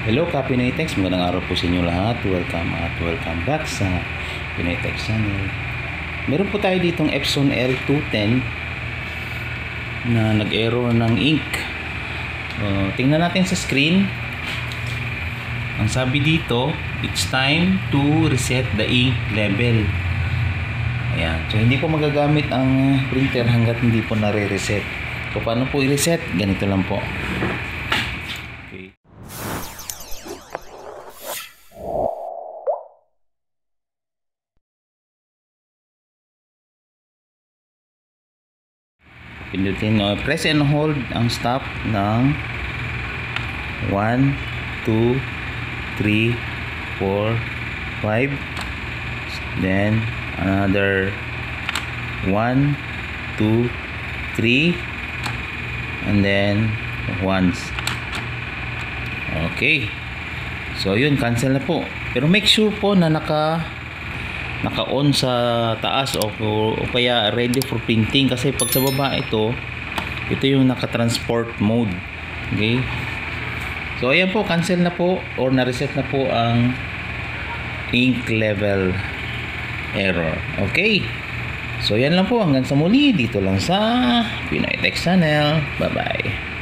Hello ka Pinoy Text, magandang araw po sa inyo lahat. Welcome back sa Pinoy Text channel. Meron po tayo ditong Epson L210 na nag-error ng ink. Tingnan natin sa screen. Ang sabi dito, it's time to reset the ink level. Ayan. So hindi po magagamit ang printer hanggat hindi po nare-reset. So paano po i-reset? Ganito lang po. Pindutin, press and hold ang stop ng 1, 2, 3, 4, 5, then another 1, 2, 3, and then once. Okay, so yun, cancel na po, pero make sure po na naka-on sa taas o kaya ready for printing, kasi pag sa baba ito yung naka-transport mode. Okay, so ayan po, cancel na po or na-reset na po ang ink level error. Okay, so yan lang po, hanggang sa muli dito lang sa Pinoy Text channel. Bye bye.